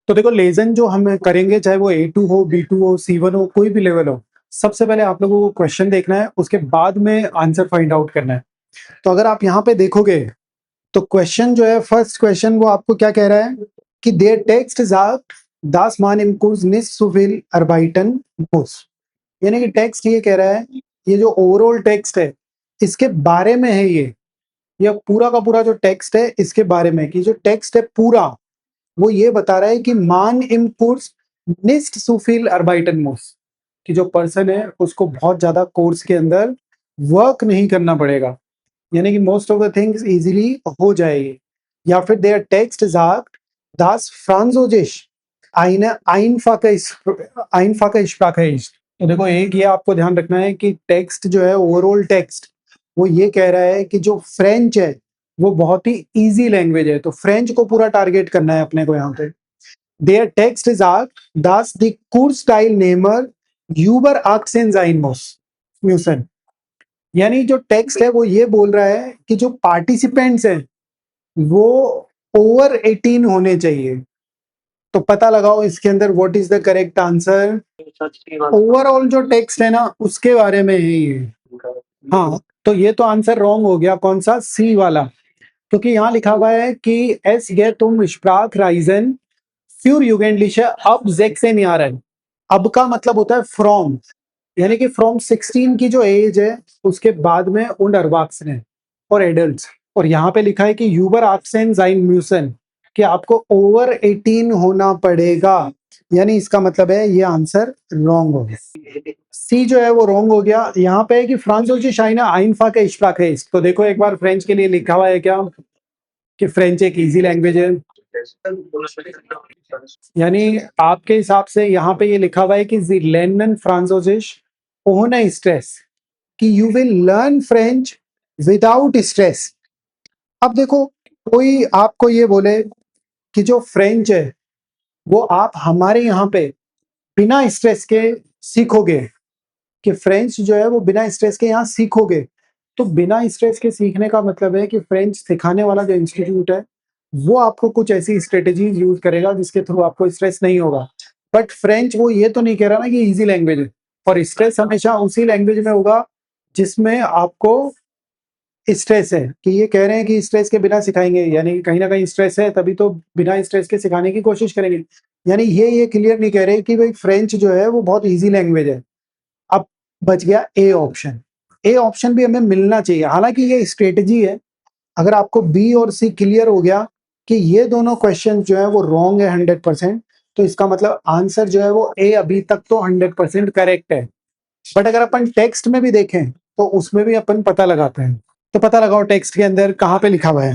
तो देखो लेजन जो हम करेंगे, चाहे वो A2 हो, B2 हो, C1 हो, कोई भी लेवल हो, सबसे पहले आप लोगों को क्वेश्चन देखना है, उसके बाद में आंसर फाइंड आउट करना है। तो अगर आप यहाँ पे देखोगे तो क्वेश्चन जो है, फर्स्ट क्वेश्चन वो आपको क्या कह रहा है कि देयर टेक्स्ट sagt, das man im Kurs nicht so viel arbeiten muss। यानी कि टेक्स्ट ये कह रहा है, ये जो ओवरऑल टेक्स्ट है इसके बारे में है, ये पूरा का पूरा जो टेक्स्ट है इसके बारे में, कि जो टेक्स्ट है पूरा वो ये बता रहा है कि मान इम कोर्स निस्ट सुफिल अर्बाइटन मोस, कि जो पर्सन है उसको बहुत ज्यादा कोर्स के अंदर वर्क नहीं करना पड़ेगा, यानी कि most of the things easily हो जाएगी। या फिर देयर टेक्स्ट sagt, das Französisch eine einfache Sprache ist। तो देखो एक ये आपको ध्यान रखना है कि टेक्स्ट जो है, ओवरऑल टेक्स्ट वो ये कह रहा है कि जो फ्रेंच है वो बहुत ही इजी लैंग्वेज है, तो फ्रेंच को पूरा टारगेट करना है अपने को यहाँ पे। देयर टेक्स्ट sagt, dass die Kursteilnehmer über 18 sein müssen। यानी जो टेक्स्ट है वो ये बोल रहा है कि जो पार्टिसिपेंट्स हैं वो ओवर 18 होने चाहिए। तो पता लगाओ इसके अंदर what is the correct answer. Overall जो टेक्स्ट है ना उसके बारे में है ये। हाँ, तो ये तो आंसर रॉन्ग हो गया, कौन सा, सी वाला, क्योंकि यहाँ लिखा हुआ है कि एस गे तुम sprachreisen für Jugendliche ab 16 Jahren। अब का मतलब होता है फ्रॉम, यानी कि फ्रॉम 16 की जो एज है उसके बाद में उन अरवाक्सन और एडल्ट्स। और यहाँ पे लिखा है कि यूबर आक्सेन जाइन म्यूसन, कि आपको ओवर 18 होना पड़ेगा, यानी इसका मतलब है ये आंसर रॉन्ग हो गया। सी जो है वो रॉन्ग हो गया। यहाँ पे है कि फ्रांसोची शाइना आइनफा का इश्प्राक है। तो देखो एक बार फ्रेंच के लिए लिखा हुआ है क्या कि फ्रेंच एक इजी लैंग्वेज है, यानी आपके हिसाब से यहाँ पे ये लिखा हुआ है कि जी लर्नन फ्रांसोजिश ohne स्ट्रेस, कि you will learn French without stress. अब देखो कोई आपको ये बोले कि जो फ्रेंच है वो आप हमारे यहाँ पे बिना स्ट्रेस के सीखोगे, कि फ्रेंच जो है वो बिना स्ट्रेस के यहाँ सीखोगे, तो बिना स्ट्रेस के सीखने का मतलब है कि फ्रेंच सिखाने वाला जो इंस्टीट्यूट है वो आपको कुछ ऐसी स्ट्रेटेजीज यूज करेगा जिसके थ्रू आपको स्ट्रेस नहीं होगा। बट फ्रेंच वो ये तो नहीं कह रहा ना कि इजी लैंग्वेज है, और स्ट्रेस हमेशा उसी लैंग्वेज में होगा जिसमें आपको स्ट्रेस है, कि ये कह रहे हैं कि स्ट्रेस के बिना सिखाएंगे, यानी कि कहीं ना कहीं स्ट्रेस है तभी तो बिना स्ट्रेस के सिखाने की कोशिश करेंगे। यानी ये क्लियर नहीं कह रहे कि भाई फ्रेंच जो है वो बहुत इजी लैंग्वेज है। अब बच गया ए ऑप्शन। ए ऑप्शन भी हमें मिलना चाहिए, हालांकि ये स्ट्रेटजी है। अगर आपको बी और सी क्लियर हो गया कि ये दोनों क्वेश्चन जो है वो रॉन्ग है 100%, तो इसका मतलब आंसर जो है वो ए अभी तक तो 100% करेक्ट है। बट अगर अपन टेक्स्ट में भी देखें तो उसमें भी अपन पता लगाते हैं। तो पता लगाओ टेक्स्ट के अंदर कहाँ पे लिखा हुआ है।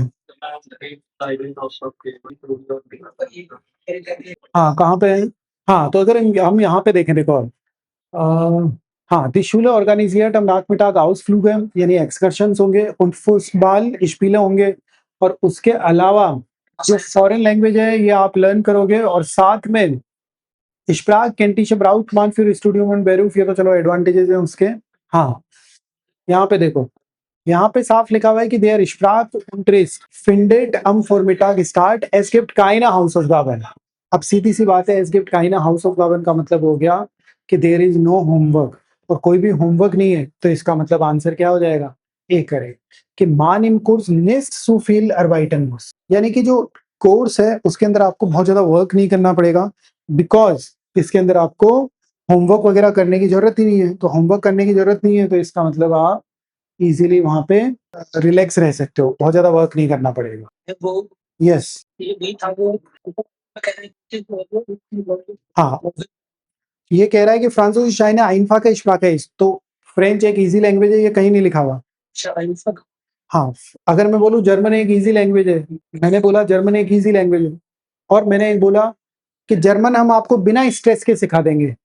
हाँ कहाँ पे है। हाँ तो अगर हम यहाँ पे देखें, देखो हाँ, die Schule organisiert am Nachmittag Ausflüge, यानी एक्सकर्शंस होंगे, und Fußball Spiele होंगे, और उसके अलावा जो फॉरेन लैंग्वेज है ये आप लर्न करोगे, और साथ में Sprachkenntnisse braucht man für Studium und Beruf, ये तो चलो एडवांटेजेस हैं उसके। हाँ, यहाँ पे देखो, यहाँ पे साफ लिखा हुआ है कि there Sprachunterricht findet am Vormittag statt, es gibt keine Hausaufgaben। अब सीधी सी बात है, es gibt keine Hausaufgaben का मतलब हो गया कि देयर इज नो होमवर्क, और कोई भी होमवर्क नहीं है, तो इसका मतलब आंसर क्या हो जाएगा, ए करेक्ट, कि मान इन कोर्स निस्ट सु फील अर्बाइटन मुस, यानी कि जो कोर्स है उसके अंदर आपको बहुत ज्यादा वर्क नहीं करना पड़ेगा, बिकॉज इसके अंदर आपको होमवर्क वगैरह करने की जरूरत ही नहीं है। तो होमवर्क करने की जरूरत नहीं है, तो इसका मतलब आप इजीली वहां पे रिलैक्स रह सकते हो, बहुत ज्यादा वर्क नहीं करना पड़ेगा। यस, हाँ, ये कह रहा है कि फ्रांसोई शाइन आइनफा का इश्फाक है, तो फ्रेंच एक इजी लैंग्वेज है, ये कहीं नहीं लिखा हुआ। हाँ, अगर मैं बोलूँ जर्मन एक इजी लैंग्वेज है, मैंने बोला जर्मन एक इजी लैंग्वेज है, और मैंने एक बोला कि जर्मन हम आपको बिना स्ट्रेस के सिखा देंगे,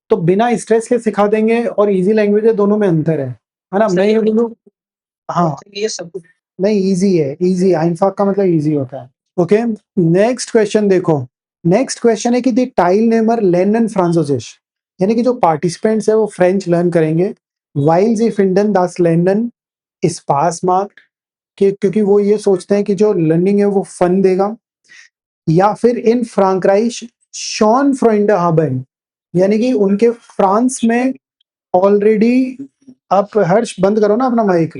तो बिना स्ट्रेस के सिखा देंगे और इजी लैंग्वेज है, दोनों में अंतर है ना। मैं ये बोलूँ, हाँ ये सब नहीं, इजी है, इजी, आइनफाक का मतलब इजी होता है। ओके, नेक्स्ट क्वेश्चन देखो। नेक्स्ट क्वेश्चन है कि दी टाइल नेमर लर्नन फ्रांसोजिश, यानी कि जो पार्टिसिपेंट्स है वो फ्रेंच लर्न करेंगे, वाइल जी फिंडन दास लर्नन स्पास मार्क, क्योंकि वो ये सोचते हैं कि जो लर्निंग है वो फन देगा। या फिर इन फ्रांक्राइश शॉन फ्रोइंडहबन, यानी कि उनके फ्रांस में ऑलरेडी, आप हर्ष बंद करो ना अपना माइक,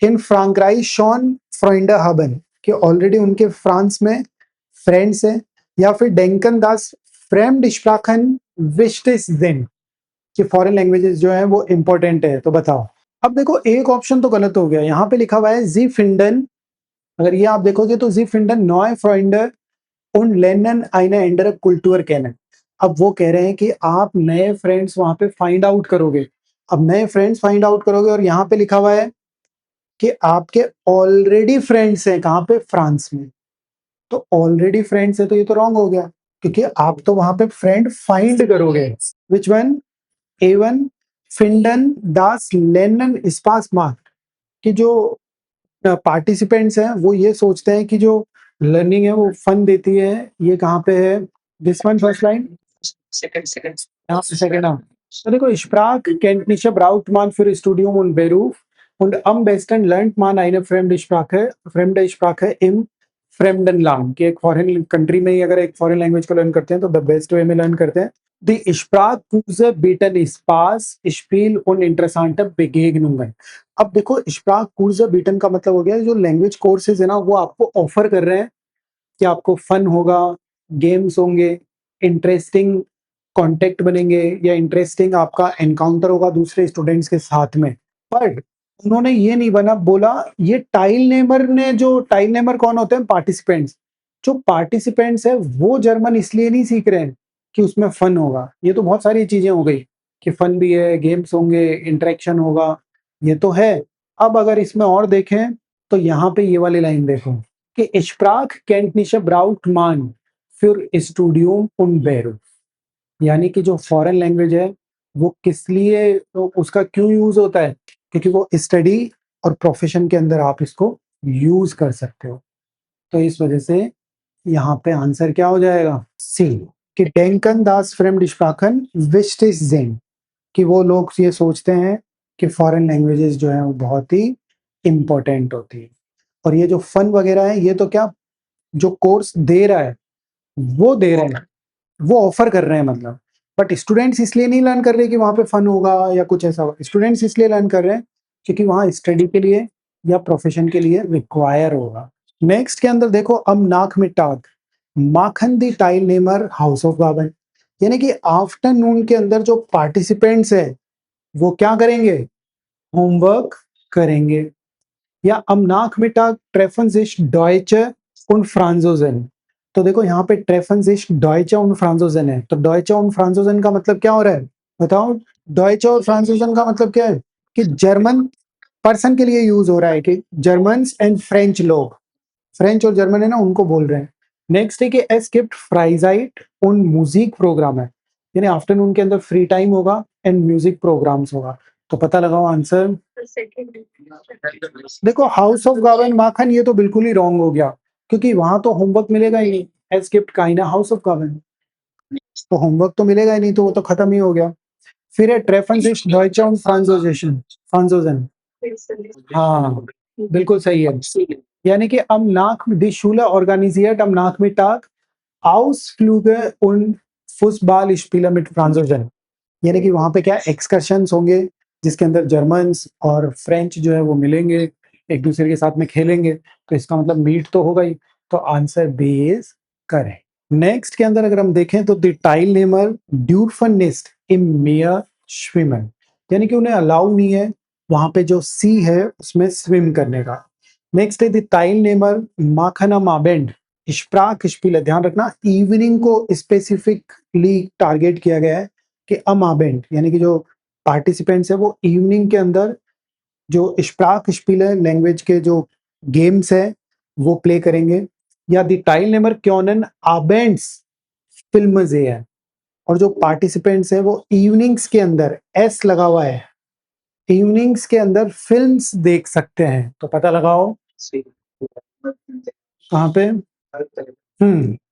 इन फ्रांक्राइश शॉन फ्रोइंडहबन कि ऑलरेडी उनके फ्रांस में फ्रेंड्स हैं, या फिर डेंकन दास फ्रेम्ड स्प्राखन विश्टिसजेन कि फॉरेन लैंग्वेजेस जो है वो इंपॉर्टेंट है। तो बताओ। अब देखो एक ऑप्शन तो गलत हो गया, यहाँ पे लिखा हुआ है जी फिंडन, अगर ये आप देखोगे तो जी फिंडन नॉय फ्रॉइंडर उन लेनन आइना एंडर कुल्टूर केनन। अब वो कह रहे हैं कि आप नए फ्रेंड्स वहां पे फाइंड आउट करोगे। अब नए फ्रेंड्स फाइंड आउट करोगे और यहाँ पे लिखा हुआ है कि आपके ऑलरेडी फ्रेंड्स हैं कहाँ पे, फ्रांस में। तो ऑलरेडी फ्रेंड्स है तो ये तो रॉन्ग हो गया, क्योंकि आप तो वहां पे फ्रेंड फाइंड करोगे। Which one? ए वन, फिंडन दास लेनन स्पास मार्क कि जो पार्टिसिपेंट्स हैं वो ये सोचते हैं कि जो लर्निंग है वो फन देती है। ये कहाँ पे है? दिस वन फर्स्ट लाइन, यहाँ पे सेकंड नाम। तो देखो, Sprach kenntliche braucht man für Studium und Beruf und am besten lernt man eine fremde Sprache im fremden Land, कि एक फॉरेन कंट्री में ही अगर एक फॉरेन लैंग्वेज को लर्न करते हैं तो द बेस्ट वे में लर्न करते हैं। Die Sprachkurse bieten Spaß, Spiel und interessante Begegnungen। अब देखो, Sprachkurse bieten का मतलब हो गया जो लैंग्वेज कोर्सेज है ना वो आपको ऑफर कर रहे हैं कि आपको फन होगा, गेम्स होंगे, इंटरेस्टिंग कॉन्टेक्ट बनेंगे, या इंटरेस्टिंग आपका एनकाउंटर होगा दूसरे स्टूडेंट्स के साथ में। पर उन्होंने ये नहीं बना बोला, ये टाइल नेमर ने, जो टाइल नेमर कौन होते हैं? पार्टिसिपेंट्स। जो पार्टिसिपेंट्स है वो जर्मन इसलिए नहीं सीख रहे हैं कि उसमें फन होगा। ये तो बहुत सारी चीजें हो गई कि फन भी है, गेम्स होंगे, इंटरेक्शन होगा, ये तो है। अब अगर इसमें और देखें तो यहाँ पे ये वाली लाइन देखो कि Sprach kenntliche braucht man für Studium und Beruf, यानी कि जो फॉरेन लैंग्वेज है वो किस लिए, तो उसका क्यों यूज होता है? क्योंकि वो स्टडी और प्रोफेशन के अंदर आप इसको यूज कर सकते हो। तो इस वजह से यहाँ पे आंसर क्या हो जाएगा? सी, कि डेंकन दास फ्रेम्ड स्प्राखन विस्टिस जेन, कि वो लोग ये सोचते हैं कि फॉरेन लैंग्वेजेस जो है वो बहुत ही इंपॉर्टेंट होती है। और ये जो फन वगैरह है ये तो क्या, जो कोर्स दे रहा है वो दे रहे हैं, वो ऑफर कर रहे हैं मतलब। बट स्टूडेंट्स इसलिए नहीं लर्न कर रहे कि वहां पे फन होगा या कुछ ऐसा होगा। स्टूडेंट्स इसलिए लर्न कर रहे हैं क्योंकि वहां स्टडी के लिए या प्रोफेशन के लिए रिक्वायर होगा। नेक्स्ट के अंदर देखो, अम नाक मिटाक माखन दी टाइल नेमर हाउस ऑफ गार्डन, यानी कि आफ्टरनून के अंदर जो पार्टिसिपेंट्स है वो क्या करेंगे? होमवर्क करेंगे। या am Nachmittag treffen sich Deutsche und Franzosen। तो देखो यहाँ पे treffen sich Deutsche und Franzosen है, तो Deutsche und Franzosen का मतलब क्या हो रहा है? बताओ। Deutsche और Franzosen का मतलब क्या है? कि जर्मन पर्सन के लिए यूज हो रहा है, कि जर्मन्स एंड फ्रेंच लोग, फ्रेंच और जर्मन है ना उनको बोल रहे हैं। नेक्स्ट है कि एस गिफ्ट फ्राइजाइट उन म्यूजिक प्रोग्राम है, यानी आफ्टरनून के अंदर फ्री टाइम होगा एंड म्यूजिक प्रोग्राम्स होगा। तो पता लगाओ आंसर। देखो, हाउस ऑफ गार्डन माखन ये तो बिल्कुल ही रॉन्ग हो गया, क्योंकि वहां तो होमवर्क मिलेगा ही नहीं। एस गिफ्ट काइना हाउस ऑफ गार्डन, तो होमवर्क तो मिलेगा ही नहीं, तो वो तो खत्म ही हो गया। फिर है ट्रेफन सिक्स डॉइचे und फ्रांसोजेशन, फ्रांसोजन। हाँ, बिल्कुल सही है। यानी कि am nach die Schule organisiert am Nachmittag Ausflüge und Fußballspiele mit Franzosen, यानी कि वहां पे क्या एक्सकर्शंस होंगे जिसके अंदर जर्मन्स और फ्रेंच जो है वो मिलेंगे, एक दूसरे के साथ में खेलेंगे। तो इसका मतलब मीट तो होगा ही। तो answer B is correct. Next के अंदर अगर हम देखें तो द टाइल नेमर ड्यूरफन नेस्ट इन मेयर स्विमर, यानी कि उन्हें अलाउ नहीं है वहां पे जो सी है उसमें स्विम करने का। नेक्स्ट है द टाइल नेमर माखना माबेंड स्प्राक स्पील, ध्यान रखना इवनिंग को स्पेसिफिकली टारगेट किया गया है कि अमाबेंट, यानी कि जो पार्टिसिपेंट्स है वो इवनिंग के अंदर जो स्प्राक स्पीलर लैंग्वेज के जो गेम्स है वो प्ले करेंगे। या द टाइल नेमर क्योनन आबेंट्स फिल्म है, और जो पार्टिसिपेंट्स है वो इवनिंग्स के अंदर एस लगा हुआ है, इवनिंग्स के अंदर फिल्म्स देख सकते हैं। तो पता लगाओ कहाँ पे।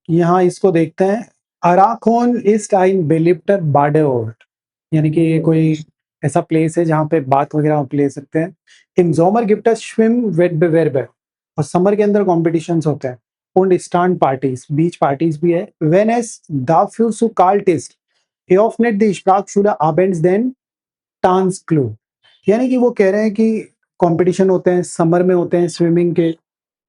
यहाँ इसको देखते हैं। अराकोन इस टाइम बेलिप्टर बाडेओर्ट, यानी कि ये कोई ऐसा प्लेस है जहाँ पे बात वगैरह आप ले सकते हैं। इन जोमर गिफ्ट स्विम वेट बेवेरबे, और समर के अंदर कॉम्पिटिशन्स होते हैं। und Strandpartys, बीच पार्टीज भी है. Wenn es dafür zu kalt ist, öffnet die Sprachschule abends den Tanzclub. यानी कि वो कह रहे हैं कि कंपटीशन होते हैं, समर में होते हैं स्विमिंग के,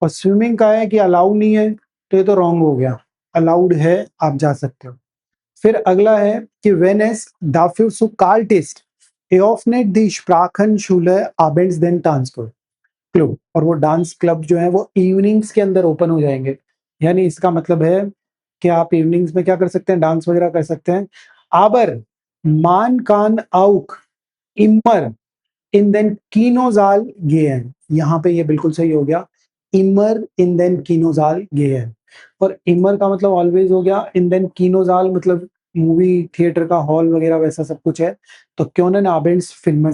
और स्विमिंग का है कि अलाउ नहीं है, तो ये तो रॉन्ग हो गया. अलाउड है, आप जा सकते हो. फिर अगला है कि wenn es dafür zu kalt ist, öffnet die Sprachenschule abends den Tanzclub. Club, और वो डांस क्लब जो है वो इवनिंग्स के अंदर ओपन हो जाएंगे. यानी इसका मतलब है कि आप इवनिंग्स में क्या कर सकते हैं, डांस वगैरह कर सकते हैं. आबर मान कान आउक इमर इन देन कीनोजाल गेन, यहाँ पे ये बिल्कुल सही हो गया. इमर इन देन कीनोजाल गेन, और इमर का मतलब ऑलवेज हो गया. इन देन कीनोजाल मतलब मूवी थिएटर का हॉल वगैरह वैसा सब कुछ है. तो क्यों ना आबेंट्स फिल्म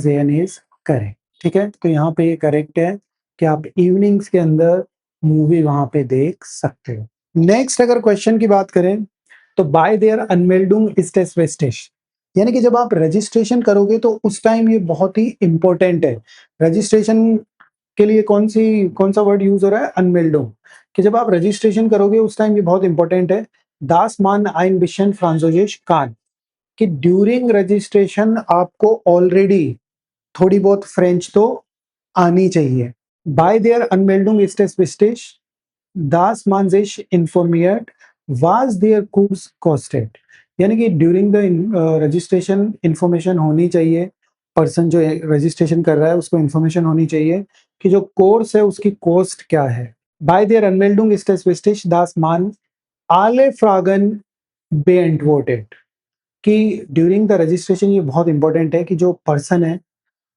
करें. ठीक है, तो यहाँ पे ये करेक्ट है कि आप इवनिंग्स के अंदर मूवी वहां पे देख सकते हो. नेक्स्ट अगर क्वेश्चन की बात करें तो बाय देयर अनमेल्डुंग इस्टेस वेस्टेश, यानी कि जब आप रजिस्ट्रेशन करोगे तो उस टाइम ये बहुत ही इंपॉर्टेंट है. रजिस्ट्रेशन के लिए कौन सा वर्ड यूज हो रहा है, अनमेल्डुंग, कि जब आप रजिस्ट्रेशन करोगे उस टाइम ये बहुत इंपॉर्टेंट है. दास मान आइन बिशन फ्रांसोजेश कान, कि ड्यूरिंग रजिस्ट्रेशन आपको ऑलरेडी थोड़ी बहुत फ्रेंच तो आनी चाहिए. बाय देयर अनमेल्डुंग इस्टेस वेस्टेश दास मानजेश इन्फॉर्मियट वाज देयर कोर्स कॉस्टेड, यानी कि ड्यूरिंग द रजिस्ट्रेशन इंफॉर्मेशन होनी चाहिए. पर्सन जो रजिस्ट्रेशन कर रहा है उसको इंफॉर्मेशन होनी चाहिए कि जो कोर्स है उसकी कॉस्ट क्या है. बाय देयर अनमेल्डुंग इस्टेस वेस्टेश दास मान आले फ्रागन बेएंटवोटेड, कि ड्यूरिंग द रजिस्ट्रेशन ये बहुत इंपॉर्टेंट है कि जो पर्सन है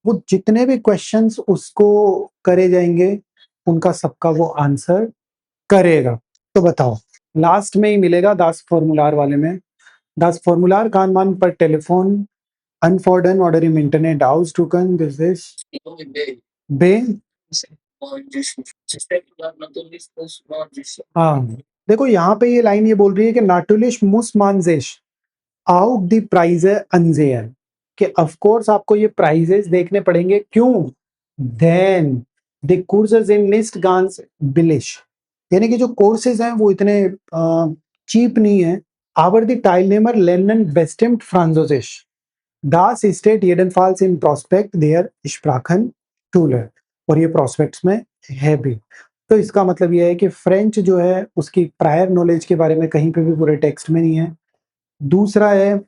वो जितने भी क्वेश्चंस उसको करे जाएंगे उनका सबका वो आंसर करेगा. तो बताओ, लास्ट में ही मिलेगा दास फॉर्मुलार वाले में. दास फॉर्मुलार कान मान पर टेलीफोन अनफॉर्डन ऑर्डर im इंटरनेट हाउस टूकन दिस इज बे. हाँ, देखो यहाँ पे ये लाइन ये बोल रही है कि नाटुलिश मुस मानजेश आउक दी प्राइज अनजेयर, कि ऑफ कोर्स आपको ये प्राइजेस देखने पड़ेंगे. क्यों? देन द कोर्सेज इन निस्ट गांस बिलिश, यानी कि जो कोर्सेज हैं वो इतने चीप नहीं है. आवर द टाइलनेमर लेनन बेस्टेम्ट फ्रांजोसिश दास स्टेट येडनफाल्स इन प्रोस्पेक्ट देयर स्प्राखन टूलर, और ये प्रोस्पेक्ट्स में है भी. तो इसका मतलब ये है कि फ्रेंच जो है उसकी प्रायर नॉलेज के बारे में कहीं पे भी पूरे टेक्स्ट में नहीं है. दूसरा है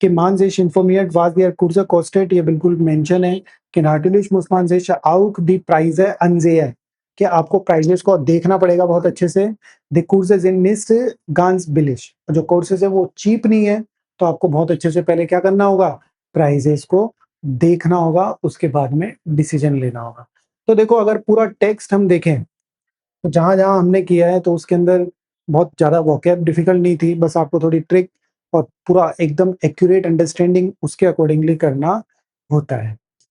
कि मानजेश इन्फॉर्मियट वाज देयर कुर्जा कॉस्टेट, ये बिल्कुल मेंशन है कि नाटुलिश मुस्मानजेश आउक दी प्राइज है अनजेयर, कि आपको प्राइजेस को देखना पड़ेगा बहुत अच्छे से. द कोर्सेज इन निस्ट गांस बिलिश, जो कोर्सेज है वो चीप नहीं है, तो आपको बहुत अच्छे से पहले क्या करना होगा, प्राइजेस को देखना होगा, उसके बाद में डिसीजन लेना होगा. तो देखो अगर पूरा टेक्स्ट हम देखें तो जहाँ जहाँ हमने किया है तो उसके अंदर बहुत ज़्यादा वोकैब डिफिकल्ट नहीं थी, बस आपको थोड़ी ट्रिक और पूरा एकदम एक्यूरेट अंडरस्टैंडिंग उसके अकॉर्डिंगली करना होता है.